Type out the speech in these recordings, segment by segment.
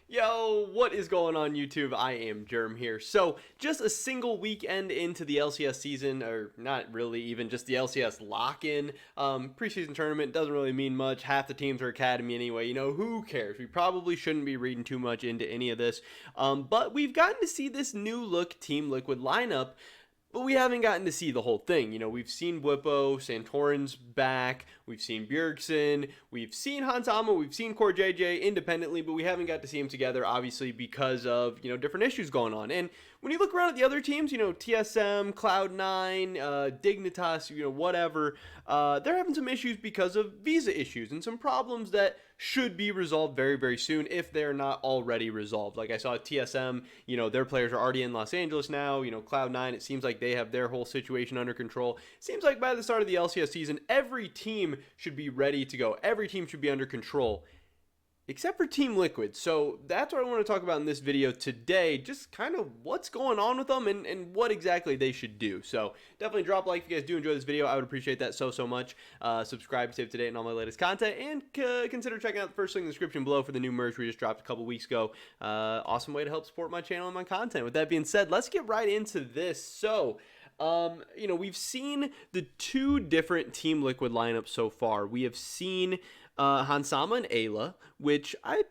Yo, what is going on YouTube? I am Germ here. So, just a single weekend into the LCS season, or not really even, just the LCS lock-in. Preseason tournament doesn't really mean much. Half the teams are Academy anyway. Who cares? We probably shouldn't be reading too much into any of this. But we've gotten to see this new look Team Liquid lineup, but we haven't gotten to see the whole thing. We've seen Whippo, Santorin's back, we've seen Bjergsen, we've seen Hansama, we've seen Core JJ independently, but we haven't got to see them together, obviously, because of, different issues going on. And when you look around at the other teams, TSM, Cloud9, Dignitas, whatever, they're having some issues because of visa issues and some problems that should be resolved very, very soon if they're not already resolved. Like I saw TSM, their players are already in Los Angeles now. Cloud9, it seems like they have their whole situation under control. It seems like by the start of the LCS season, every team should be ready to go. Every team should be under control, except for Team Liquid. So that's what I want to talk about in this video today, just kind of what's going on with them and what exactly they should do. So definitely drop a like if you guys do enjoy this video. I would appreciate that so much. Subscribe to stay up to date on all my latest content, and consider checking out the first link in the description below for the new merch we just dropped a couple weeks ago. Awesome way to help support my channel and my content. With that being said, let's get right into this. So we've seen the two different Team Liquid lineups so far. We have seen Hansama and Ayla, which I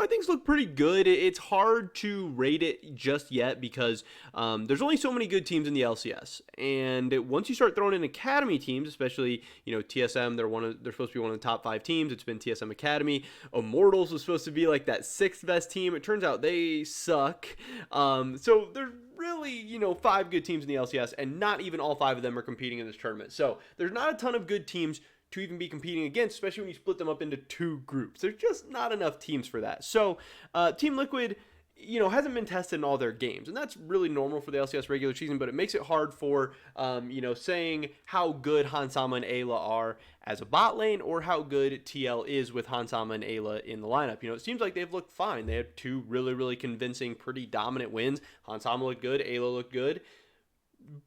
think look pretty good. It's hard to rate it just yet because there's only so many good teams in the LCS, and once you start throwing in Academy teams, especially TSM, they're supposed to be one of the top 5 teams. It's been TSM Academy. Immortals was supposed to be like that 6th best team. It turns out they suck. So there's really 5 good teams in the LCS, and not even all 5 of them are competing in this tournament. So there's not a ton of good teams to even be competing against, especially when you split them up into 2 groups. There's just not enough teams for that. So Team Liquid, hasn't been tested in all their games, and that's really normal for the LCS regular season, but it makes it hard for, saying how good Hansama and Ayla are as a bot lane, or how good TL is with Hansama and Ayla in the lineup. It seems like they've looked fine. They had 2 really convincing, pretty dominant wins. Hansama looked good, Ayla looked good.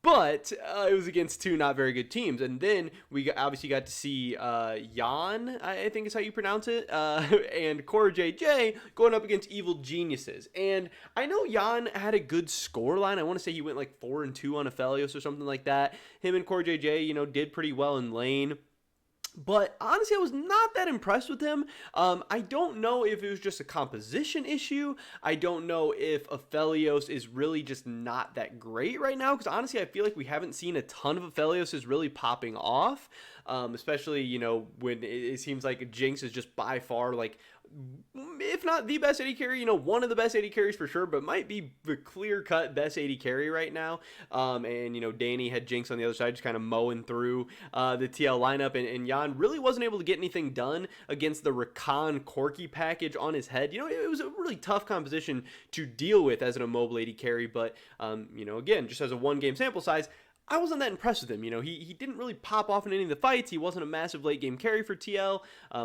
But it was against 2 not very good teams. And then we obviously got to see Jan, I think is how you pronounce it, and Core JJ going up against Evil Geniuses. And I know Jan had a good score line. I want to say he went like 4-2 on Aphelios or something like that. Him and Core JJ, did pretty well in lane. But honestly, I was not that impressed with him. I don't know if it was just a composition issue. I don't know if Aphelios is really just not that great right now, because honestly, I feel like we haven't seen a ton of Aphelios is really popping off, especially, when it seems like Jinx is just by far, like, if not the best AD carry, one of the best AD carries for sure, but might be the clear-cut best AD carry right now. And, Danny had Jinx on the other side, just kind of mowing through the TL lineup, and Jan really wasn't able to get anything done against the Rakan Corki package on his head. It was a really tough composition to deal with as an immobile AD carry, but, again, just as a one-game sample size, I wasn't that impressed with him. He didn't really pop off in any of the fights. He wasn't a massive late game carry for TL.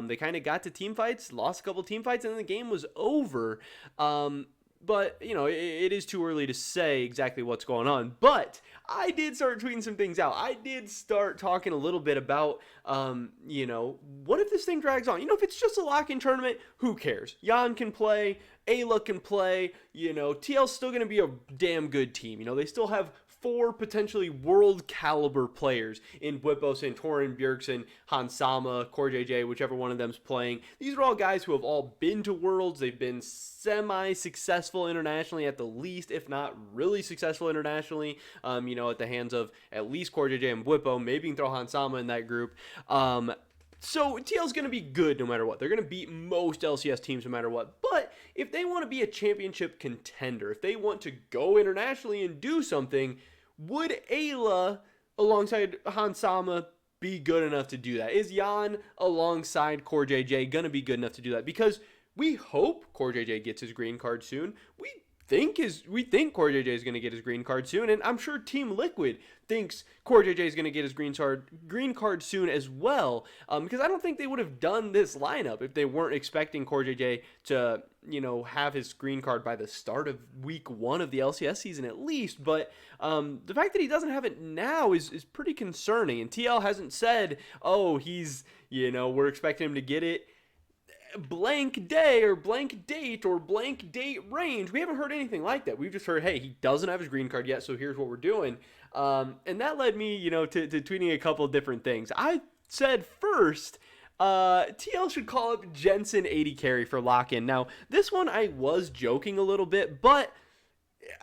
They kind of got to team fights, lost a couple team fights, and then the game was over. But, it is too early to say exactly what's going on. But I did start tweeting some things out. I did start talking a little bit about, what if this thing drags on? If it's just a lock-in tournament, who cares? Jan can play, Ayla can play, TL's still going to be a damn good team. They still have 4 potentially world caliber players in Whippo, Santorin, Bjergsen, Hansama, Core JJ, whichever one of them's playing. These are all guys who have all been to Worlds. They've been semi-successful internationally at the least, if not really successful internationally, at the hands of at least Core JJ and Whippo. Maybe you can throw Hansama in that group. So TL's going to be good no matter what. They're going to beat most LCS teams no matter what. But if they want to be a championship contender, if they want to go internationally and do something, would Ayla alongside Hansama be good enough to do that? Is Jan alongside Core JJ going to be good enough to do that? Because we hope Core JJ gets his green card soon. We think Core JJ is going to get his green card soon, and I'm sure Team Liquid thinks Core JJ is going to get his green card soon as well, because I don't think they would have done this lineup if they weren't expecting Core JJ to, have his green card by the start of week 1 of the LCS season at least. But the fact that he doesn't have it now is pretty concerning, and TL hasn't said, oh, he's, we're expecting him to get it. blank day or blank date or blank date range. We haven't heard anything like that. We've just heard, hey, he doesn't have his green card yet, so here's what we're doing. And that led me, to tweeting a couple of different things. I said first, TL should call up Jensen 80 carry for lock-in. Now, this one I was joking a little bit, but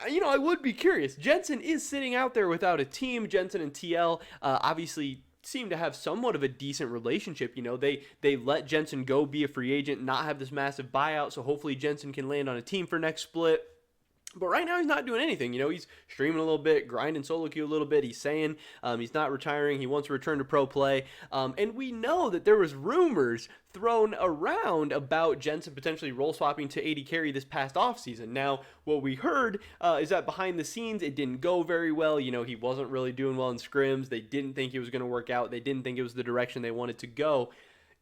I would be curious. Jensen is sitting out there without a team. Jensen and TL obviously seem to have somewhat of a decent relationship. They let Jensen go be a free agent, not have this massive buyout, so hopefully Jensen can land on a team for next split. But right now he's not doing anything. He's streaming a little bit, grinding solo queue a little bit. He's saying he's not retiring. He wants to return to pro play. And we know that there was rumors thrown around about Jensen potentially role swapping to 80 carry this past offseason. Now, what we heard is that behind the scenes, it didn't go very well. He wasn't really doing well in scrims. They didn't think it was going to work out. They didn't think it was the direction they wanted to go.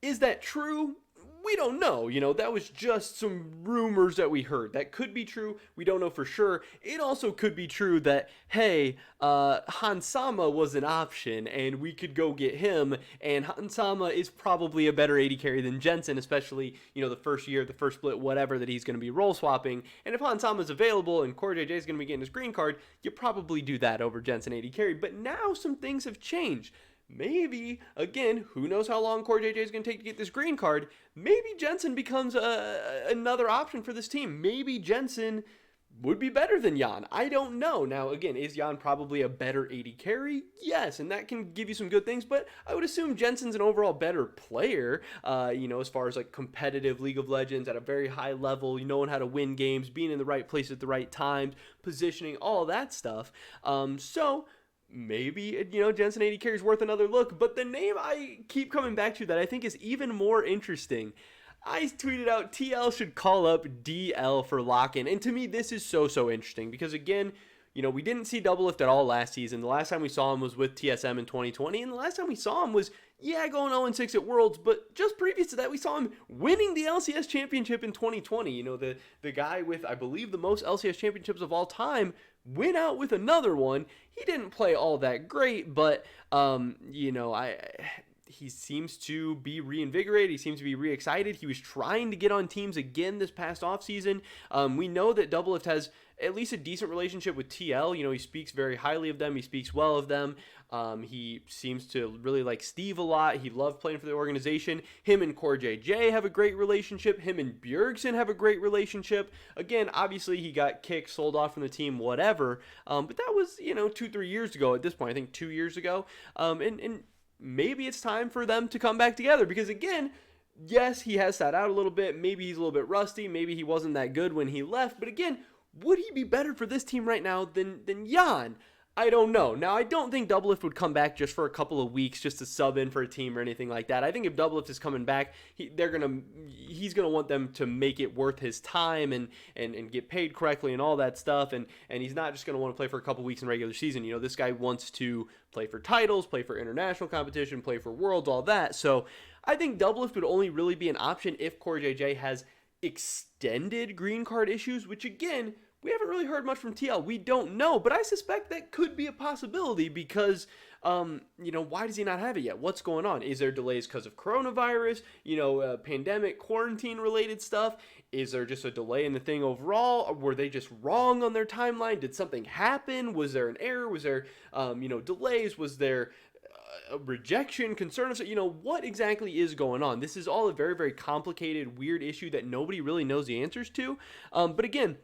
Is that true? We don't know. That was just some rumors that we heard. That could be true. We don't know for sure. It also could be true that, hey, Hansama was an option and we could go get him, and Hansama is probably a better 80 carry than Jensen, especially, the first year, the first split, whatever, that he's going to be role swapping. And if Hansama is available and Core JJ is going to be getting his green card, you probably do that over Jensen 80 carry. But now some things have changed. Maybe, again, who knows how long Core JJ is going to take to get this green card. Maybe Jensen becomes another option for this team. Maybe Jensen would be better than Jan. I don't know. Now, again, is Jan probably a better 80 carry? Yes, and that can give you some good things, but I would assume Jensen's an overall better player, as far as like competitive League of Legends at a very high level, knowing how to win games, being in the right place at the right times, positioning, all that stuff. So maybe, Jensen 80 carry is worth another look. But the name I keep coming back to that I think is even more interesting, I tweeted out TL should call up DL for lock-in. And to me, this is so interesting because, again, we didn't see Doublelift at all last season. The last time we saw him was with TSM in 2020. And the last time we saw him was, going 0-6 at Worlds. But just previous to that, we saw him winning the LCS championship in 2020. The guy with, I believe, the most LCS championships of all time went out with another one. He didn't play all that great, but, he seems to be reinvigorated. He seems to be re-excited. He was trying to get on teams again this past offseason. We know that Doublelift has at least a decent relationship with TL. He speaks very highly of them. He speaks well of them. He seems to really like Steve a lot. He loved playing for the organization. Him and Core JJ have a great relationship. Him and Bjergsen have a great relationship. Again, obviously he got kicked, sold off from the team, whatever. But that was, 2-3 years ago at this point. I think 2 years ago. And maybe it's time for them to come back together because, again, yes, he has sat out a little bit. Maybe he's a little bit rusty. Maybe he wasn't that good when he left. But again, would he be better for this team right now than Jan? I don't know. Now, I don't think Doublelift would come back just for a couple of weeks just to sub in for a team or anything like that. I think if Doublelift is coming back, he's gonna want them to make it worth his time and get paid correctly and all that stuff. And he's not just gonna want to play for a couple weeks in regular season. This guy wants to play for titles, play for international competition, play for Worlds, all that. So I think Doublelift would only really be an option if Core JJ has extended green card issues, which, again, we haven't really heard much from TL. We don't know, but I suspect that could be a possibility because, why does he not have it yet? What's going on? Is there delays because of coronavirus, pandemic, quarantine-related stuff? Is there just a delay in the thing overall? Were they just wrong on their timeline? Did something happen? Was there an error? Was there, delays? Was there a rejection, concern? What exactly is going on? This is all a very, very complicated, weird issue that nobody really knows the answers to. But again,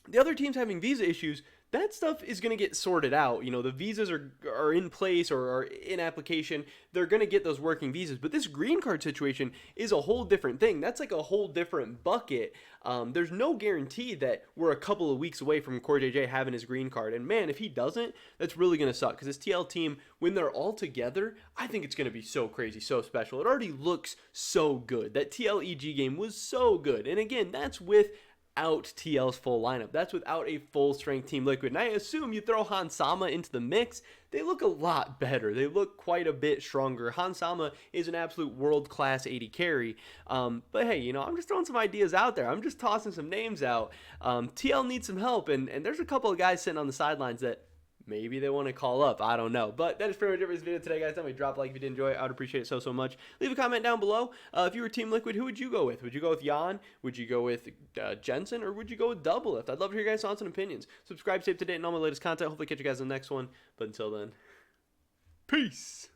the other teams having visa issues, that stuff is going to get sorted out. The visas are in place or are in application. They're going to get those working visas. But this green card situation is a whole different thing. That's like a whole different bucket. There's no guarantee that we're a couple of weeks away from Core JJ having his green card. And man, if he doesn't, that's really going to suck. Because this TL team, when they're all together, I think it's going to be so crazy, so special. It already looks so good. That TLEG game was so good. And again, that's without TL's full lineup. That's without a full strength Team Liquid. And I assume you throw Hansama into the mix, they look a lot better. They look quite a bit stronger. Hansama is an absolute world-class 80 carry. But hey, I'm just throwing some ideas out there. I'm just tossing some names out. TL needs some help, and there's a couple of guys sitting on the sidelines that Maybe they want to call up. I don't know. But that is pretty much it for this video today, guys. Tell me, drop a like if you did enjoy it. I would appreciate it so much. Leave a comment down below. If you were Team Liquid, who would you go with? Would you go with Jan? Would you go with Jensen? Or would you go with Doublelift? I'd love to hear your guys' thoughts and opinions. Subscribe, stay up to date, and all my latest content. Hopefully catch you guys in the next one. But until then, peace.